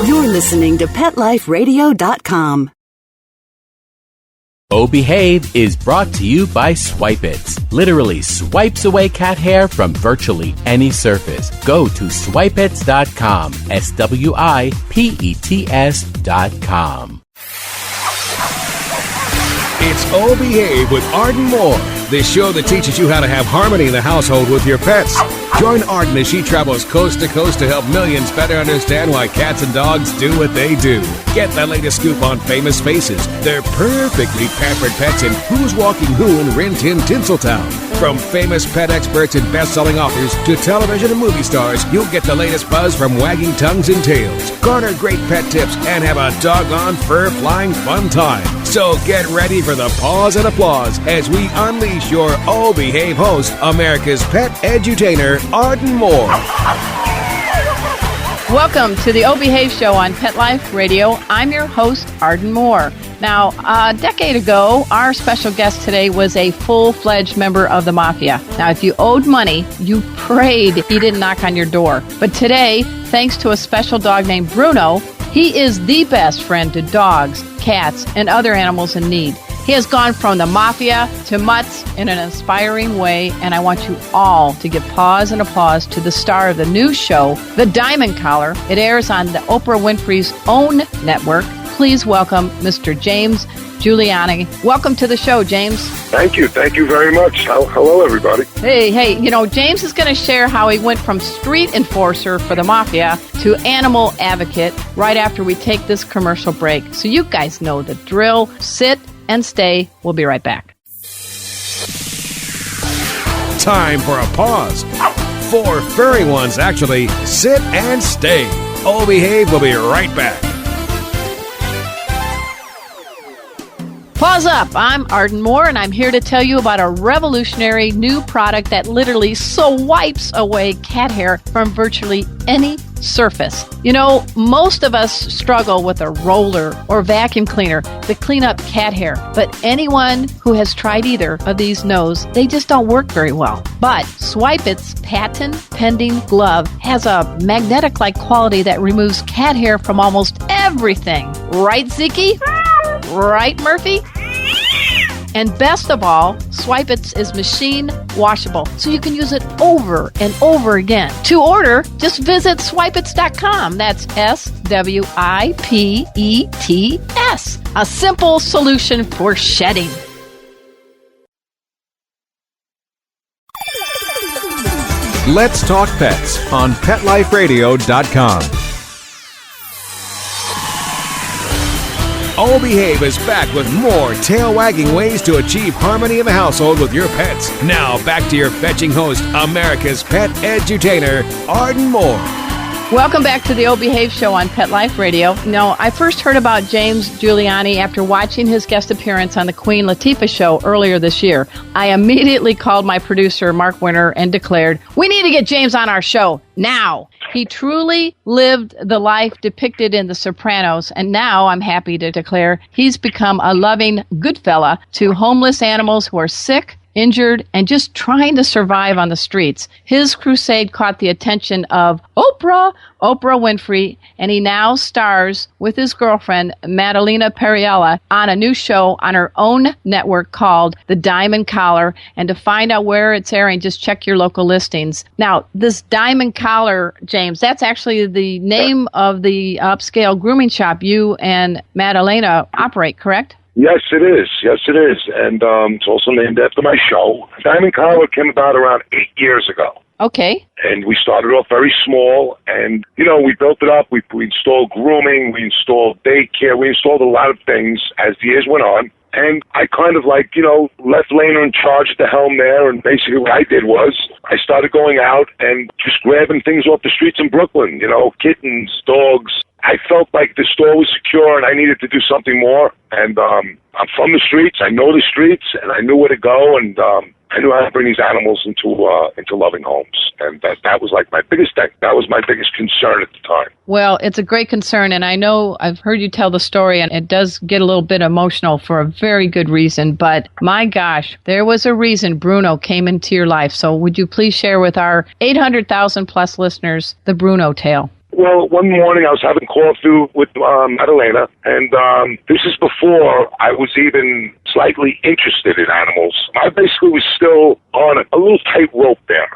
You're listening to PetLifeRadio.com. Oh Behave is brought to you by Swipe It. Literally swipes away cat hair from virtually any surface. Go to swipeits.com. SWIPETS.com. It's Oh Behave with Arden Moore, the show that teaches you how to have harmony in the household with your pets. Join Arden as she travels coast to coast to help millions better understand why cats and dogs do what they do. Get the latest scoop on famous faces, their perfectly pampered pets, and who's walking who in Rin Tin Tinseltown. From famous pet experts and best-selling authors to television and movie stars, you'll get the latest buzz from wagging tongues and tails. Garner great pet tips and have a doggone fur-flying fun time. So get ready for the pause and applause as we unleash your Oh Behave host, America's pet edutainer, Arden Moore. Welcome to the Oh Behave Show on Pet Life Radio. I'm your host, Arden Moore. Now, a decade ago, our special guest today was a full-fledged member of the Mafia. Now, if you owed money, you prayed he didn't knock on your door. But today, thanks to a special dog named Bruno, he is the best friend to dogs, cats, and other animals in need. He has gone from the Mafia to Mutts in an inspiring way, and I want you all to give pause and applause to the star of the new show, The Diamond Collar. It airs on the Oprah Winfrey's own network. Please welcome Mr. James Giuliani. Welcome to the show, James. Thank you. Thank you very much. Hello, everybody. Hey, James is going to share how he went from street enforcer for the Mafia to animal advocate right after we take this commercial break. So you guys know the drill. Sit and stay. We'll be right back. Time for a pause. 4 furry ones, actually. Sit and stay. Oh Behave will be right back. Pause up. I'm Arden Moore, and I'm here to tell you about a revolutionary new product that literally swipes away cat hair from virtually any surface. You know, most of us struggle with a roller or vacuum cleaner to clean up cat hair, but anyone who has tried either of these knows they just don't work very well. But Swipe It's patent-pending glove has a magnetic-like quality that removes cat hair from almost everything. Right, Ziki? Right, Murphy? And best of all, Swipe It is machine washable, so you can use it over and over again. To order, just visit swipeits.com. That's SWIPETS. A simple solution for shedding. Let's talk pets on PetLifeRadio.com. Oh Behave is back with more tail-wagging ways to achieve harmony in the household with your pets. Now, back to your fetching host, America's pet edutainer, Arden Moore. Welcome back to the Oh Behave Show on Pet Life Radio. Now, I first heard about James Giuliani after watching his guest appearance on the Queen Latifah show earlier this year. I immediately called my producer, Mark Winter, and declared, "We need to get James on our show now." He truly lived the life depicted in The Sopranos, and now I'm happy to declare he's become a loving good fella to homeless animals who are sick, injured, and just trying to survive on the streets. His crusade caught the attention of Oprah Winfrey, and he now stars with his girlfriend, Madalena Perriella, on a new show on her own network called The Diamond Collar. And to find out where it's airing, just check your local listings. Now, this Diamond Collar, James, that's actually the name of the upscale grooming shop you and Madalena operate, correct? Yes, it is. Yes, it is. And it's also named after my show. Diamond Collar came about around 8 years ago. Okay. And we started off very small, and, you know, we built it up. We installed grooming, we installed daycare, we installed a lot of things as the years went on. And I kind of like, you know, left Lena in charge at the helm there, and basically what I did was I started going out and just grabbing things off the streets in Brooklyn, you know, kittens, dogs. I felt like the store was secure and I needed to do something more. And I'm from the streets, I know the streets, and I knew where to go, and I knew how to bring these animals into loving homes. And that was like my biggest thing. That was my biggest concern at the time. Well, it's a great concern, and I know I've heard you tell the story, and it does get a little bit emotional for a very good reason. But my gosh, there was a reason Bruno came into your life. So would you please share with our 800,000 plus listeners the Bruno tale? Well, one morning I was having coffee with Madalena, and this is before I was even slightly interested in animals. I basically was still on a little tight rope there,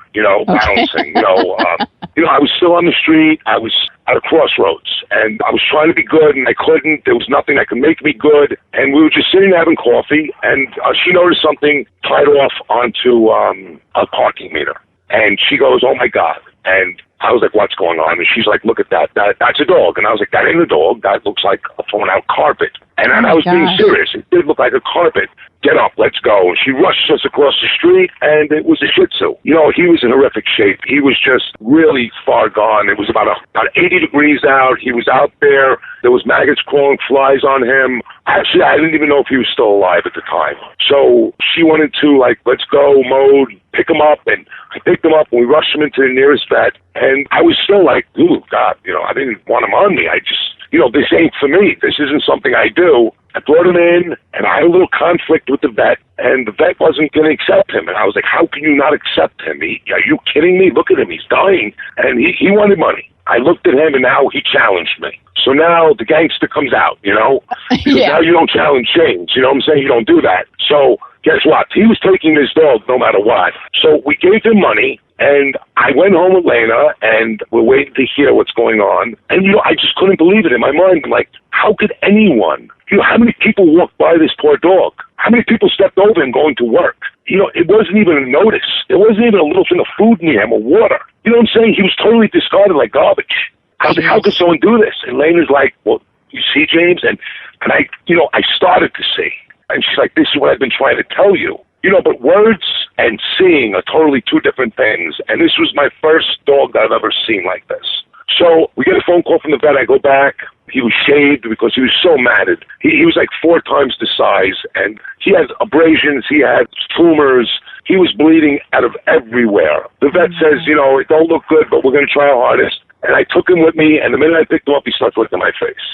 balancing, I was still on the street. I was at a crossroads, and I was trying to be good, and I couldn't. There was nothing that could make me good, and we were just sitting there having coffee, and she noticed something tied off onto a parking meter, and she goes, "Oh, my God." And I was like, "What's going on?" And she's like, "Look at that. That's a dog." And I was like, "That ain't a dog. That looks like a thrown-out carpet." And I was being serious. It did look like a carpet. "Get up, let's go." And she rushed us across the street, and it was a Shih Tzu. He was in horrific shape. He was just really far gone. It was about 80 degrees out. He was out there. There was maggots crawling, flies on him. Actually, I didn't even know if he was still alive at the time. So she went into, let's go mode, pick him up, and I picked him up, and we rushed him into the nearest vet. And I was still like, "Ooh, God, I didn't want him on me. I just, this ain't for me. This isn't something I do." I brought him in, and I had a little conflict with the vet, and the vet wasn't going to accept him. And I was like, "How can you not accept him? Are you kidding me? Look at him. He's dying." And he wanted money. I looked at him, and now he challenged me. So now the gangster comes out, Because now you don't challenge change. You know what I'm saying? You don't do that. So guess what? He was taking this dog no matter what. So we gave him money, and I went home with Lena, and we're waiting to hear what's going on. And, I just couldn't believe it in my mind. I'm like, how could anyone, how many people walked by this poor dog? How many people stepped over him going to work? It wasn't even a notice. There wasn't even a little thing of food near him or water. You know what I'm saying? He was totally discarded like garbage. I was like, how could someone do this? And Lena's like, "Well, you see, James?" And I, I started to see. And she's like, "This is what I've been trying to tell you." But words and seeing are totally two different things. And this was my first dog that I've ever seen like this. So we get a phone call from the vet. I go back. He was shaved because he was so matted. He was like 4 times the size, and he had abrasions. He had tumors. He was bleeding out of everywhere. The vet says, "It don't look good, but we're going to try our hardest." And I took him with me, and the minute I picked him up, he started licking my face.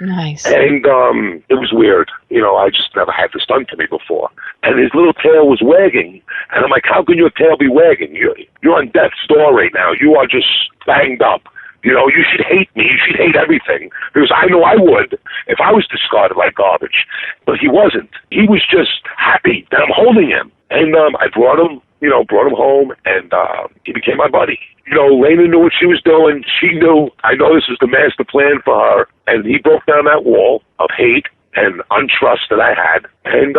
Nice. And it was weird. I just never had this done to me before. And his little tail was wagging. And I'm like, how can your tail be wagging? You're on death's door right now. You are just banged up. You should hate me. You should hate everything. Because I know I would if I was discarded like garbage. But he wasn't. He was just happy that I'm holding him. And I brought him home, and he became my buddy. Lena knew what she was doing. She knew. I know this was the master plan for her. And he broke down that wall of hate and untrust that I had. And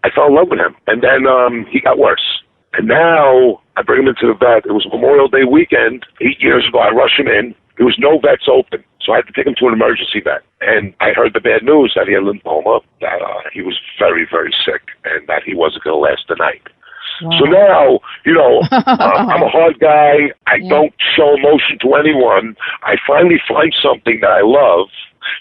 I fell in love with him. And then he got worse. And now I bring him into the vet. It was Memorial Day weekend 8 years ago. I rush him in. There was no vets open. So I had to take him to an emergency vet. And I heard the bad news that he had lymphoma, that he was very, very sick, and that he wasn't going to last the night. Wow. So now, I'm a hard guy. I don't show emotion to anyone. I finally find something that I love,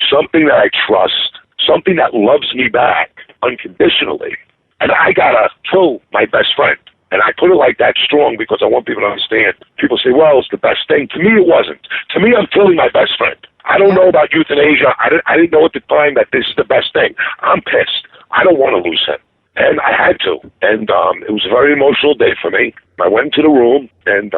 something that I trust, something that loves me back unconditionally. And I got to kill my best friend. And I put it like that strong because I want people to understand. People say, well, it's the best thing. To me, it wasn't. To me, I'm killing my best friend. I don't know about euthanasia. I didn't know at the time that this is the best thing. I'm pissed. I don't want to lose him. And I had to. And it was a very emotional day for me. I went into the room, and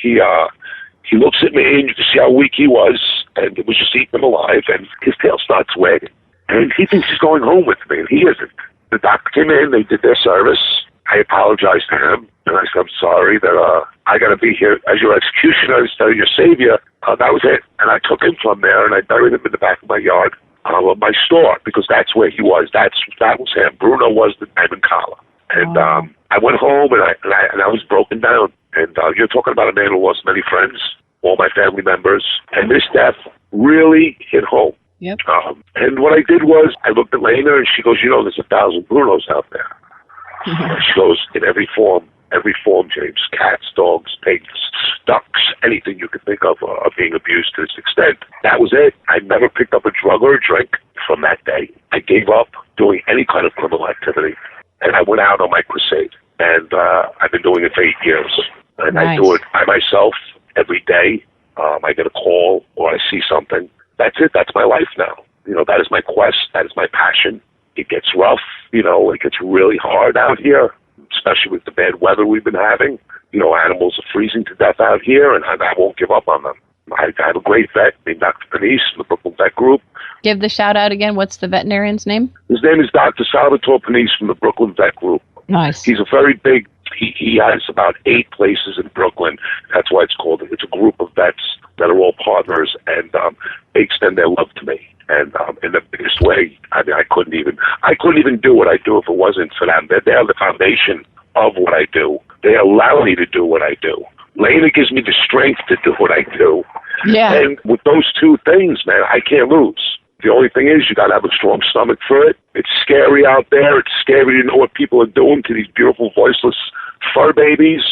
he looks at me, and you can see how weak he was, and it was just eating him alive, and his tail starts wagging. And he thinks he's going home with me, and he isn't. The doctor came in, they did their service. I apologized to him, and I said, I'm sorry that I got to be here as your executioner instead of your savior. That was it. And I took him from there, and I buried him in the back of my yard of my store, because that's where he was. That was him. Bruno was the diamond collar. And I went home, and I was broken down. And you're talking about a man who lost many friends, all my family members, and this death really hit home. Yep. And what I did was I looked at Lena, and she goes, there's 1,000 Brunos out there. She goes, in every form, James. Cats, dogs, pigs, ducks, anything you could think of are being abused to this extent. That was it. I never picked up a drug or a drink from that day. I gave up doing any kind of criminal activity, and I went out on my crusade. And I've been doing it for 8 years. And nice. I do it by myself every day. I get a call or I see something. That's it. That's my life now. That is my quest. That is my passion. It gets rough. It gets really hard out here, especially with the bad weather we've been having. Animals are freezing to death out here, and I won't give up on them. I have a great vet named Dr. Panisse from the Brooklyn Vet Group. Give the shout out again. What's the veterinarian's name? His name is Dr. Salvatore Panisse from the Brooklyn Vet Group. Nice. He's a very big, he has about 8 places in Brooklyn. That's why it's called, it's a group of vets that are all partners, and they extend their love to me. And in the biggest way, I mean, I couldn't even do what I do if it wasn't for them. They're the foundation of what I do. They allow me to do what I do. Lena gives me the strength to do what I do. Yeah. And with those 2 things, man, I can't lose. The only thing is you got to have a strong stomach for it. It's scary out there. It's scary to know what people are doing to these beautiful, voiceless fur babies.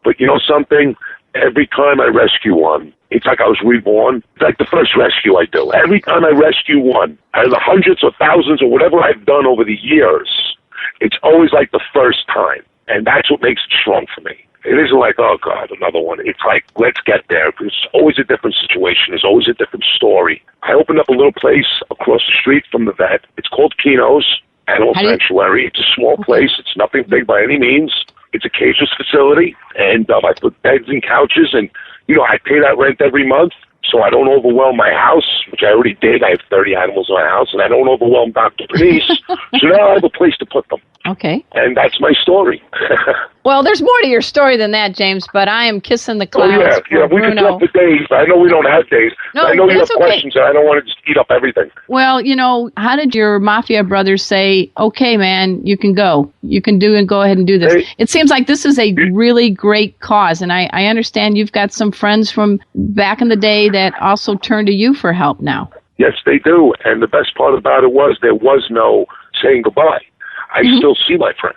But you know something? Every time I rescue one, it's like I was reborn. It's like the first rescue I do. Every time I rescue one, out of the hundreds or thousands or whatever I've done over the years, it's always like the first time. And that's what makes it strong for me. It isn't like, oh, God, another one. It's like, let's get there. It's always a different situation. There's always a different story. I opened up a little place across the street from the vet. It's called Kino's Animal Sanctuary. It's a small place. It's nothing big by any means. It's a cageless facility, and I put beds and couches, and, you know, I pay that rent every month, so I don't overwhelm my house, which I already did. I have 30 animals in my house, and I don't overwhelm Dr. Panisse, so now I have a place to put them. Okay. And that's my story. Well, there's more to your story than that, James, but I am kissing the clouds yeah, we can talk for days. I know we don't have days. No, I know you have okay. questions, and I don't want to just eat up everything. Well, you know, how did your Mafia brothers say, okay, man, you can go. You can go ahead and do this. It seems like this is a really great cause, and I understand you've got some friends from back in the day that also turn to you for help now. Yes, they do, and the best part about it was there was no saying goodbye. I still see my friends.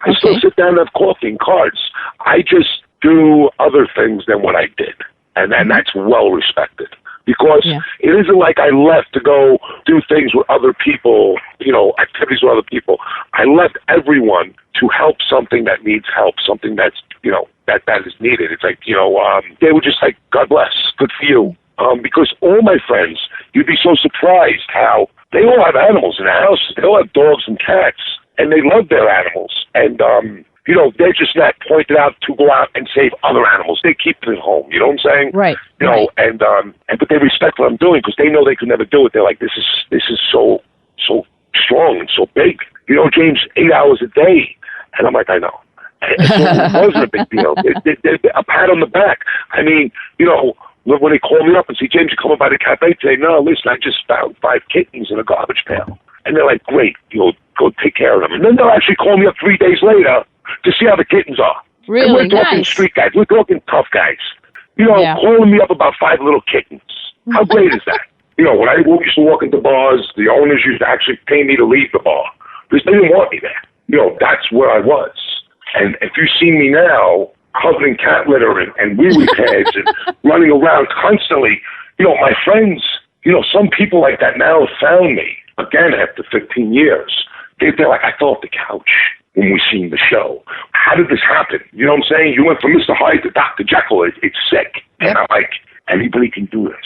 I still sit down and have coffee and cards. I just do other things than what I did, and that's well respected. Because it isn't like I left to go do things with other people, you know, activities with other people. I left everyone to help something that needs help, something that's, you know, that is needed. It's like, you know, they were just like, God bless, good for you. Because all my friends, you'd be so surprised how they all have animals in their houses. They all have dogs and cats, and they love their animals. And, you know, they're just not pointed out to go out and save other animals. They keep it at home. You know what I'm saying? Right. You know, and but they respect what I'm doing because they know they could never do it. They're like, this is so strong and so big. You know, James, 8 hours a day. And I'm like, I know. And so it wasn't a big deal. A pat on the back. I mean, you know, when they call me up and say, James, you coming by the cafe today? No, listen, I just found 5 kittens in a garbage pail. And they're like, great, you'll go take care of them. And then they'll actually call me up 3 days later to see how the kittens are. Really? And we're talking street guys. We're talking tough guys. You know, calling me up about 5 little kittens. How great is that? You know, when I used to walk into bars, the owners used to actually pay me to leave the bar because they didn't want me there. You know, that's where I was. And if you see me now, covered in cat litter and wee-wee pads and running around constantly, you know, my friends, you know, some people like that now have found me, again, after 15 years. They're like, I fell off the couch when we seen the show. How did this happen? You know what I'm saying? You went from Mr. Hyde to Dr. Jekyll. It's sick. And I'm like, anybody can do this.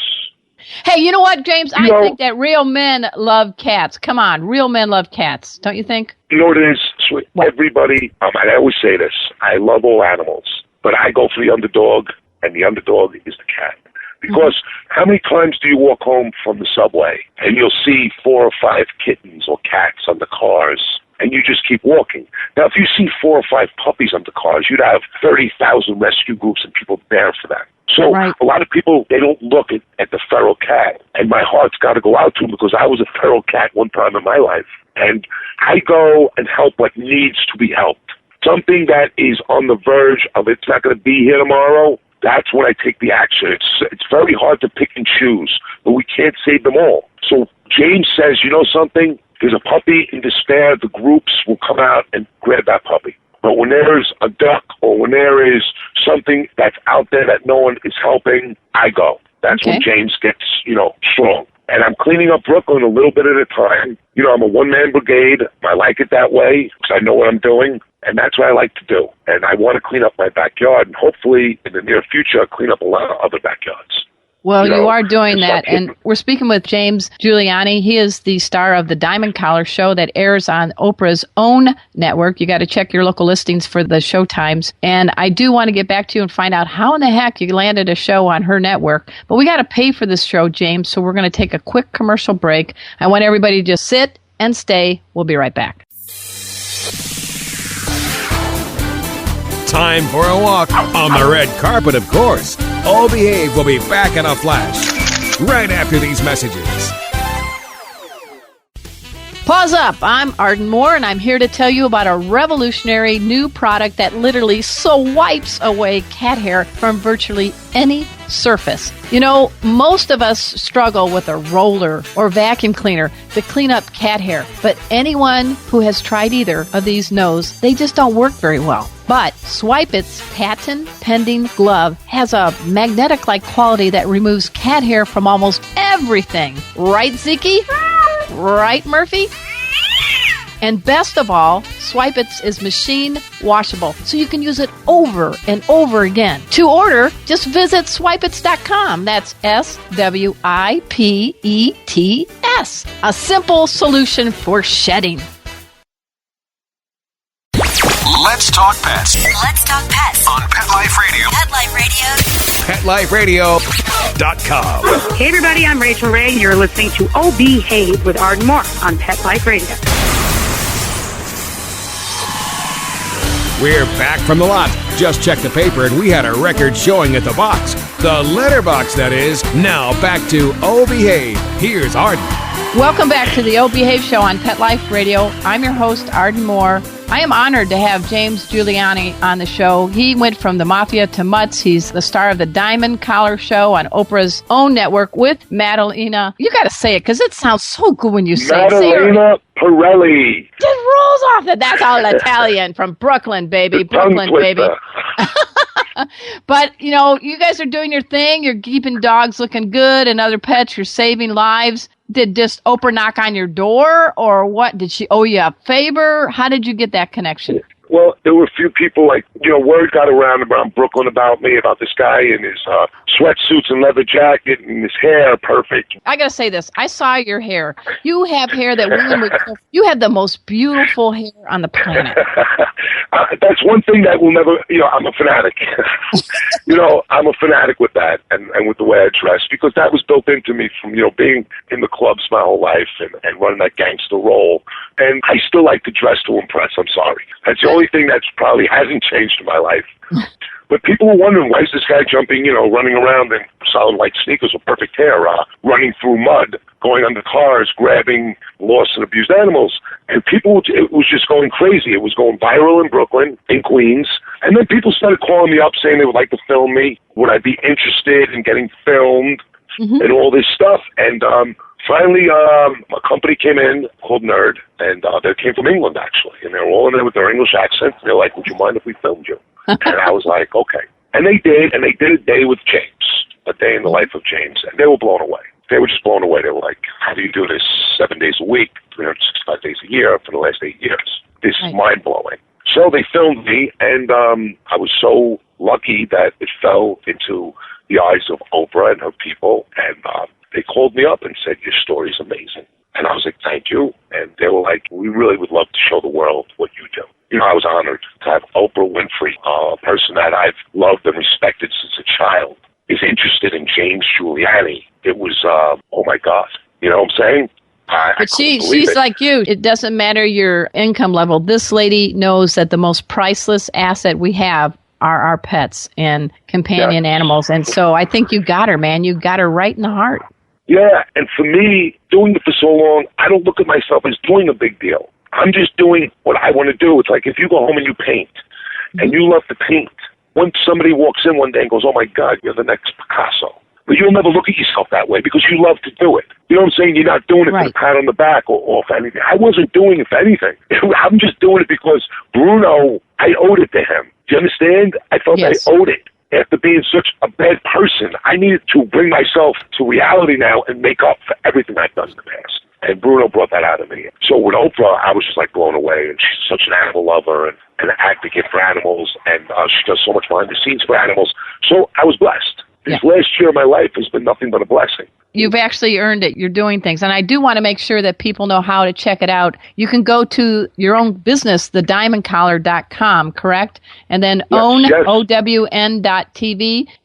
Hey, you know what, James? I think that real men love cats. Come on, real men love cats, don't you think? You know what it is? Sweet. Everybody, I always say this, I love all animals, but I go for the underdog, and the underdog is the cat. Because how many times do you walk home from the subway, and you'll see 4 or 5 kittens or cats on the cars, and you just keep walking? Now, if you see 4 or 5 puppies on the cars, you'd have 30,000 rescue groups and people there for that. So a lot of people, they don't look at the feral cat, and my heart's got to go out to them because I was a feral cat one time in my life. And I go and help what needs to be helped. Something that is on the verge of it's not going to be here tomorrow, that's when I take the action. It's very hard to pick and choose, but we can't save them all. So James says, you know something? There's a puppy in despair. The groups will come out and grab that puppy. But when there's a duck or when there is something that's out there that no one is helping, I go. That's when James gets, you know, strong. And I'm cleaning up Brooklyn a little bit at a time. You know, I'm a one-man brigade. I like it that way because I know what I'm doing. And that's what I like to do. And I want to clean up my backyard. And hopefully, in the near future, I'll clean up a lot of other backyards. Well, you are doing that, and we're speaking with James Giuliani. He is the star of the Diamond Collar show that airs on Oprah's own network. You got to check your local listings for the show times. And I do want to get back to you and find out how in the heck you landed a show on her network. But we got to pay for this show, James, so we're going to take a quick commercial break. I want everybody to just sit and stay. We'll be right back. Time for a walk on the red carpet, of course. All Behave will be back in a flash right after these messages. Pause up. I'm Arden Moore, and I'm here to tell you about a revolutionary new product that literally swipes away cat hair from virtually any surface. You know, most of us struggle with a roller or vacuum cleaner to clean up cat hair, but anyone who has tried either of these knows they just don't work very well. But Swipe It's patent-pending glove has a magnetic-like quality that removes cat hair from almost everything. Right, Zeke? Right, Murphy? And best of all, Swipe It is machine washable, so you can use it over and over again. To order, just visit swipeits.com. That's SWIPETS. A simple solution for shedding. Let's talk pets. Let's talk pets On Pet Life Radio. Pet Life Radio. PetLifeRadio.com. Hey everybody, I'm Rachel Ray. You're listening to Oh Behave with Arden Moore on Pet Life Radio. We're back from the lot. Just checked the paper and we had a record showing at the box. The letterbox, that is. Now back to Oh Behave. Here's Arden. Welcome back to the O Behave Show on Pet Life Radio. I'm your host, Arden Moore. I am honored to have James Giuliani on the show. He went from the Mafia to Mutts. He's the star of the Diamond Collar show on Oprah's own network with Madalena. You got to say it because it sounds so good when you say it. Madalena Pirelli. Just rolls off that. That's all Italian from Brooklyn, baby. Brooklyn, baby. But, you know, you guys are doing your thing. You're keeping dogs looking good and other pets. You're saving lives. Did just Oprah knock on your door or what? Did she owe you a favor? How did you get that connection? Well, there were a few people, like, you know, word got around Brooklyn about me, about this guy and his sweatsuits and leather jacket and his hair, perfect. I got to say this. I saw your hair. You have hair that women would... You have the most beautiful hair on the planet. That's one thing that will never... You know, I'm a fanatic. You know, I'm a fanatic with that and with the way I dress because that was built into me from, you know, being in the clubs my whole life and running that gangster role. And I still like to dress to impress. I'm sorry. That's the only thing that's probably hasn't changed in my life. But people were wondering, why is this guy jumping, you know, running around in solid white sneakers with perfect hair, running through mud, going under cars, grabbing lost and abused animals. And people, it was just going crazy. It was going viral in Brooklyn, in Queens. And then people started calling me up saying they would like to film me. Would I be interested in getting filmed and all this stuff? And finally, a company came in called Nerd, and they came from England, actually. And they were all in there with their English accent. They're like, would you mind if we filmed you? And I was like, okay. And they did, and they did a day with James, a day in the life of James, and they were blown away. They were just blown away. They were like, how do you do this 7 days a week, 365 days a year for the last 8 years? This is mind-blowing. So they filmed me, and I was so lucky that it fell into the eyes of Oprah and her people, and they called me up and said, your story's amazing. And I was like, thank you. And they were like, we really would love to show the world what you do. You know, I was honored to have Oprah Winfrey, a person that I've loved and respected since a child, is interested in James Giuliani. It was, oh my God. You know what I'm saying? But she's like you. It doesn't matter your income level. This lady knows that the most priceless asset we have are our pets and companion animals. And so I think you got her, man. You got her right in the heart. Yeah, and for me, doing it for so long, I don't look at myself as doing a big deal. I'm just doing what I want to do. It's like if you go home and you paint, and you love to paint, when somebody walks in one day and goes, oh my God, you're the next Picasso. But you'll never look at yourself that way because you love to do it. You know what I'm saying? You're not doing it for a pat on the back or for anything. I wasn't doing it for anything. I'm just doing it because Bruno, I owed it to him. Do you understand? I felt I owed it. After being such a bad person, I needed to bring myself to reality now and make up for everything I've done in the past. And Bruno brought that out of me. So with Oprah, I was just like blown away. And she's such an animal lover and an advocate for animals. And she does so much behind the scenes for animals. So I was blessed. This last year of my life has been nothing but a blessing. You've actually earned it. You're doing things. And I do want to make sure that people know how to check it out. You can go to your own business, thediamondcollar.com, correct? And then own.tv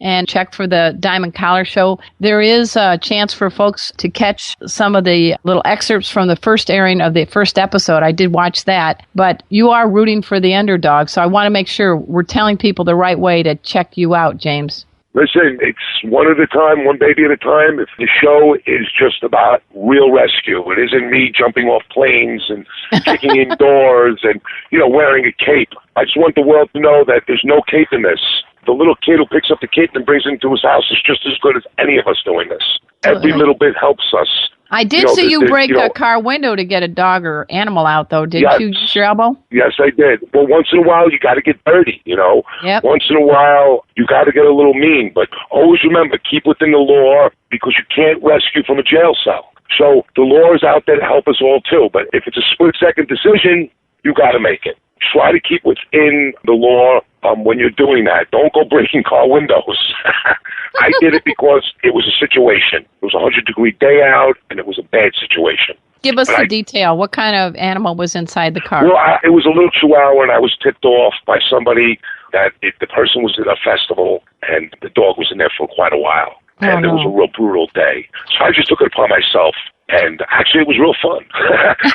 and check for the Diamond Collar Show. There is a chance for folks to catch some of the little excerpts from the first airing of the first episode. I did watch that. But you are rooting for the underdog. So I want to make sure we're telling people the right way to check you out, James. Listen, it's one at a time, one baby at a time. If the show is just about real rescue, it isn't me jumping off planes and kicking in doors and, wearing a cape. I just want the world to know that there's no cape in this. The little kid who picks up the cape and brings it into his house is just as good as any of us doing this. Every little bit helps us. I did see you break a car window to get a dog or animal out, though. Didn't you use your elbow? Yes, I did. Well, once in a while, you got to get dirty, Yep. Once in a while, you got to get a little mean. But always remember, keep within the law because you can't rescue from a jail cell. So the law is out there to help us all, too. But if it's a split-second decision, you got to make it. Try to keep within the law when you're doing that. Don't go breaking car windows. I did it because it was a situation. It was a 100-degree day out, and it was a bad situation. Give us the detail. What kind of animal was inside the car? Well, it was a little chihuahua, and I was tipped off by somebody that the person was at a festival, and the dog was in there for quite a while. And it was a real brutal day. So I just took it upon myself. And actually, it was real fun.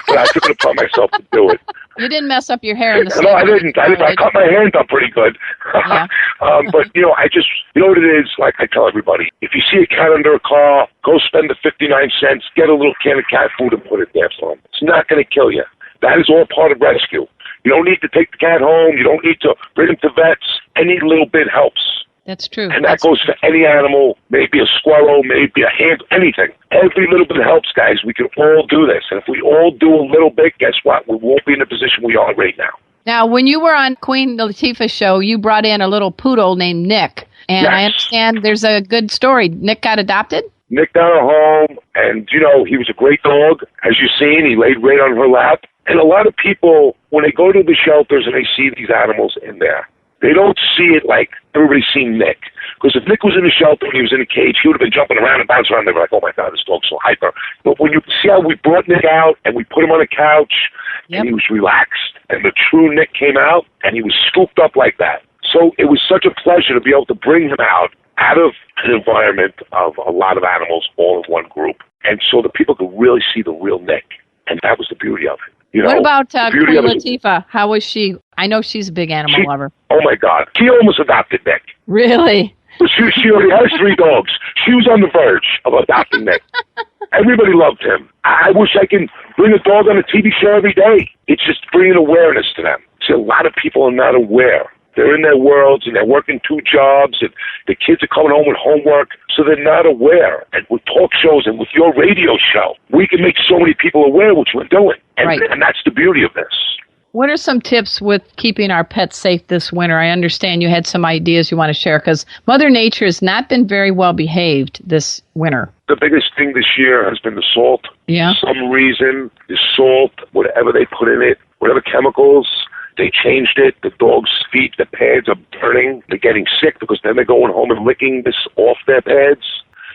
But I took it upon myself to do it. You didn't mess up your hair in the No, I didn't. I cut my hands up pretty good. Yeah. But, I just, what it is, like I tell everybody, if you see a cat under a car, go spend the 59 cents, get a little can of cat food and put it there for them. It's not going to kill you. That is all part of rescue. You don't need to take the cat home. You don't need to bring him to vets. Any little bit helps. That's true. And that goes for any animal, maybe a squirrel, maybe a hand, anything. Every little bit helps, guys. We can all do this. And if we all do a little bit, guess what? We won't be in the position we are right now. Now, when you were on Queen Latifah's show, you brought in a little poodle named Nick. And I understand there's a good story. Nick got adopted? Nick got her home, and, he was a great dog. As you've seen, he laid right on her lap. And a lot of people, when they go to the shelters and they see these animals in there, they don't see it like everybody's seen Nick. Because if Nick was in the shelter and he was in a cage, he would have been jumping around and bouncing around. They were like, oh, my God, this dog's so hyper. But when you see how we brought Nick out and we put him on a couch and he was relaxed and the true Nick came out and he was scooped up like that. So it was such a pleasure to be able to bring him out of an environment of a lot of animals all in one group. And so the people could really see the real Nick. And that was the beauty of it. What about Queen Latifah? How was she? I know she's a big animal lover. Oh, my God. She almost adopted Nick. Really? She already has 3 dogs. She was on the verge of adopting Nick. Everybody loved him. I wish I can bring a dog on a TV show every day. It's just bringing awareness to them. See, a lot of people are not aware. They're in their worlds, and they're working 2 jobs, and the kids are coming home with homework, so they're not aware. And with talk shows and with your radio show, we can make so many people aware of what we're doing. And that's the beauty of this. What are some tips with keeping our pets safe this winter? I understand you had some ideas you want to share, because Mother Nature has not been very well behaved this winter. The biggest thing this year has been the salt. Yeah. For some reason, the salt, whatever they put in it, whatever chemicals, they changed it. The dogs' feet, the pads are burning. They're getting sick because then they're going home and licking this off their pads.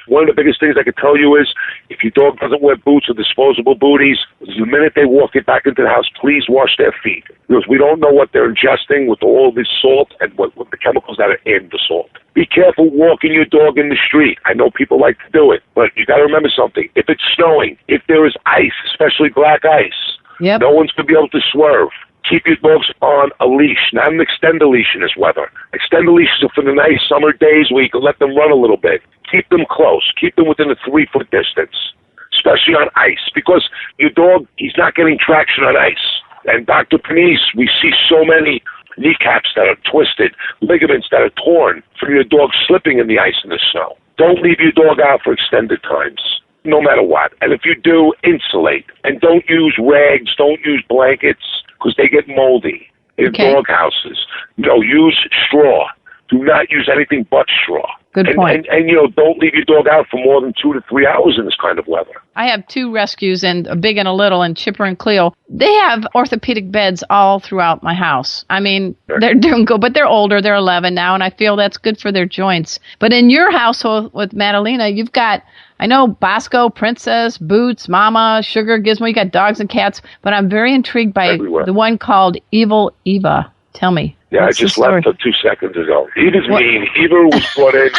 One of the biggest things I can tell you is if your dog doesn't wear boots or disposable booties, the minute they walk it back into the house, please wash their feet. Because we don't know what they're ingesting with all this salt and what the chemicals that are in the salt. Be careful walking your dog in the street. I know people like to do it, but you got to remember something. If it's snowing, if there is ice, especially black ice, no one's going to be able to swerve. Keep your dogs on a leash, not an extender leash in this weather. Extender leashes are for the nice summer days where you can let them run a little bit. Keep them close. Keep them within a 3-foot distance, especially on ice, because your dog, he's not getting traction on ice. And Dr. Panisse, we see so many kneecaps that are twisted, ligaments that are torn from your dog slipping in the ice and the snow. Don't leave your dog out for extended times, no matter what. And if you do, insulate. And don't use rags, don't use blankets, because they get moldy in dog houses. Use straw. do not use anything but straw. Good point. And don't leave your dog out for more than 2 to 3 hours in this kind of weather. I have 2 rescues, and a big and a little, and Chipper and Cleo. They have orthopedic beds all throughout my house. I mean, they're doing good, but they're older. They're 11 now, and I feel that's good for their joints. But in your household with Madalena, you've got, I know, Bosco, Princess, Boots, Mama, Sugar, Gizmo. You got dogs and cats, but I'm very intrigued by the one called Evil Eva. Tell me. Yeah, I just left her 2 seconds ago. Eva's mean. Eva was brought in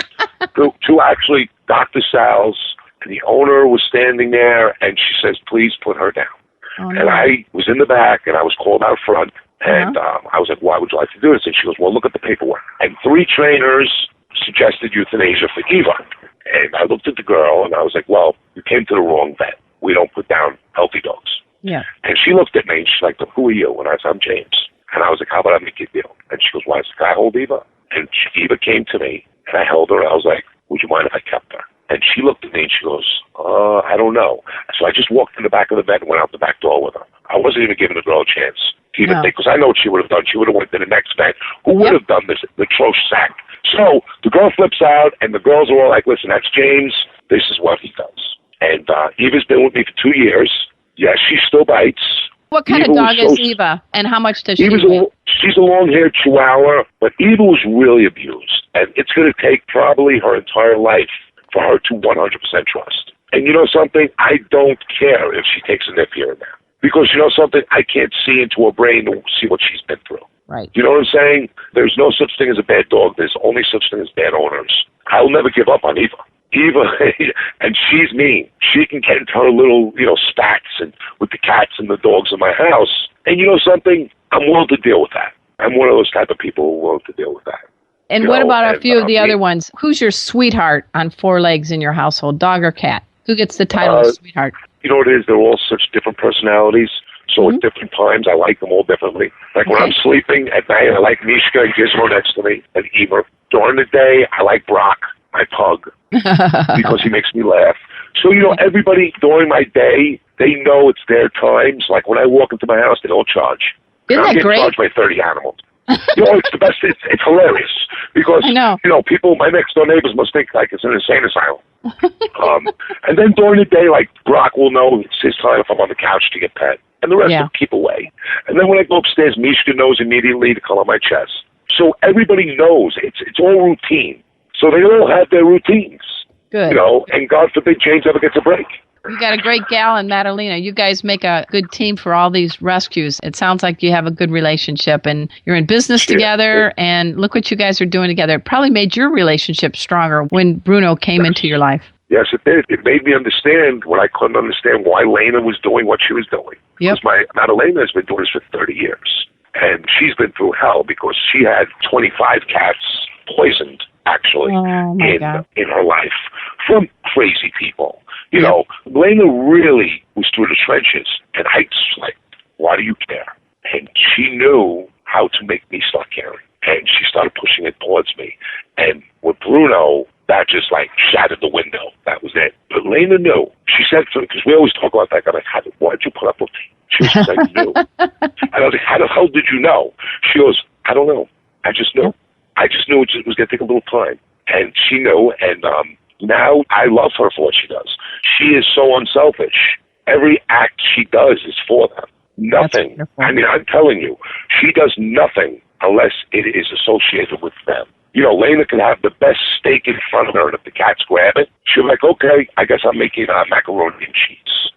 to actually Dr. Sal's, and the owner was standing there, and she says, please put her down. Oh, no. And I was in the back, and I was called out front, and I was like, why would you like to do this? And she goes, well, look at the paperwork. And 3 trainers suggested euthanasia for Eva. And I looked at the girl, and I was like, well, you came to the wrong vet. We don't put down healthy dogs. Yeah. And she looked at me, and she's like, who are you? And I said, I'm James. And I was like, how about I make you a deal? And she goes, why? Can I hold Eva? And Eva came to me, and I held her, and I was like, would you mind if I kept her? And she looked at me, and she goes, I don't know. So I just walked in the back of the vet and went out the back door with her. I wasn't even giving the girl a chance to even think, because I know what she would have done. She would have went to the next vet who would have done this, the atrocious act. So the girl flips out, and the girls are all like, listen, that's James. This is what he does. And Eva's been with me for 2 years. Yeah, she still bites. What kind of dog is Eva, and how much does she weigh? She's a long-haired Chihuahua, but Eva was really abused, and it's going to take probably her entire life for her to 100% trust. And you know something? I don't care if she takes a nip here and there, because you know something? I can't see into her brain to see what she's been through. Right. You know what I'm saying? There's no such thing as a bad dog. There's only such thing as bad owners. I'll never give up on Eva. Eva, and she's mean. She can get into her little, spats and with the cats and the dogs in my house. And you know something? I'm willing to deal with that. I'm one of those type of people who are willing to deal with that. And what about a few of the other ones? Who's your sweetheart on 4 legs in your household, dog or cat? Who gets the title of sweetheart? You know what it is? They're all such different personalities. So at different times, I like them all differently. Like when I'm sleeping at night, I like Mishka and Gizmo next to me and Eva. During the day, I like Brock, my pug, because he makes me laugh. So, everybody during my day, they know it's their times. Like when I walk into my house, they don't charge. Isn't that great? I'm getting charged by 30 animals. It's the best. It's hilarious because, people, my next door neighbors must think like it's an insane asylum. And then during the day, like Brock will know it's his time if I'm on the couch to get pet. And the rest will keep away. And then when I go upstairs, Mishka knows immediately to come on my chest. So everybody knows. It's all routine. So they all have their routines. Good. And God forbid James ever gets a break. You got a great gal in Madalena. You guys make a good team for all these rescues. It sounds like you have a good relationship and you're in business together, and look what you guys are doing together. It probably made your relationship stronger when Bruno came into your life. Yes, it did. It made me understand when I couldn't understand why Lena was doing what she was doing. Yep. Because Madalena has been doing this for 30 years. And she's been through hell because she had 25 cats poisoned, actually, in her life from crazy people. Lena really was through the trenches. And I was like, why do you care? And she knew how to make me start caring. And she started pushing it towards me. And with Bruno, that just shattered the window. That was it. But Lena knew. She said to me, because we always talk about that. I'm like, why did you put up with me? She was just like, knew. And I was like, how the hell did you know? She goes, I don't know. I just knew. I just knew it was going to take a little time. And she knew. And now I love her for what she does. She is so unselfish. Every act she does is for them. Nothing. I mean, I'm telling you, she does nothing unless it is associated with them. Lena can have the best steak in front of her, and if the cats grab it, she'll be like, okay, I guess I'm making macaroni and cheese.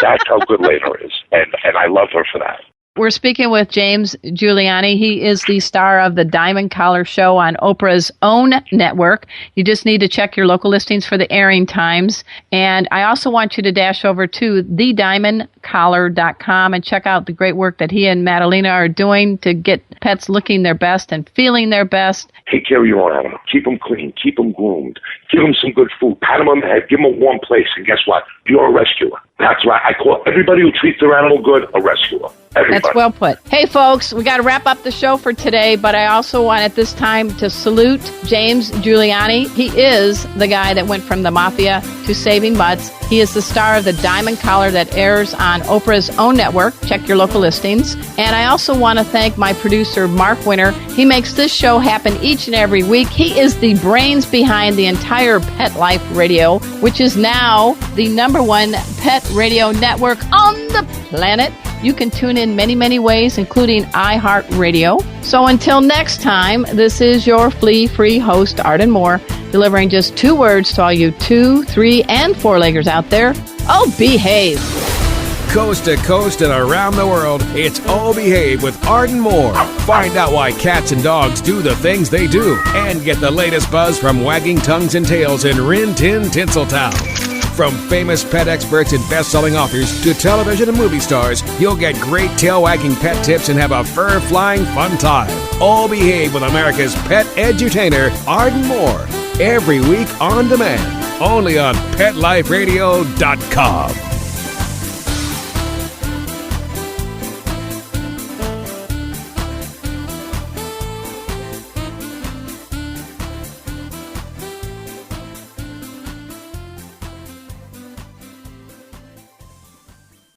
That's how good Lena is, and I love her for that. We're speaking with James Giuliani. He is the star of the Diamond Collar Show on Oprah's own network. You just need to check your local listings for the airing times. And I also want you to dash over to thediamondcollar.com and check out the great work that he and Madalena are doing to get pets looking their best and feeling their best. Take care of your own animal. Keep them clean. Keep them groomed. Give them some good food. Pat them on the head. Give them a warm place. And guess what? You're a rescuer. That's right. I call everybody who treats their animal good a rescuer. everybody. That's well put. Hey, folks, we got to wrap up the show for today, but I also want at this time to salute James Giuliani. He is the guy that went from the Mafia to saving Mutts. He is the star of the Diamond Collar that airs on Oprah's own network. Check your local listings. And I also want to thank my producer, Mark Winter. He makes this show happen each and every week. He is the brains behind the entire Pet Life Radio, which is now the #1 pet radio network on the planet. You can tune in many, many ways, including iHeartRadio. So until next time, this is your flea-free host, Arden Moore, delivering just 2 words to all you 2, 3, and 4-leggers out there. Oh, behave. Coast to coast and around the world, it's Oh Behave with Arden Moore. Find out why cats and dogs do the things they do and get the latest buzz from wagging tongues and tails in Rin Tin Tinseltown. From famous pet experts and best-selling authors to television and movie stars, you'll get great tail-wagging pet tips and have a fur-flying fun time. All Behave with America's pet edutainer, Arden Moore. Every week on demand, only on PetLifeRadio.com.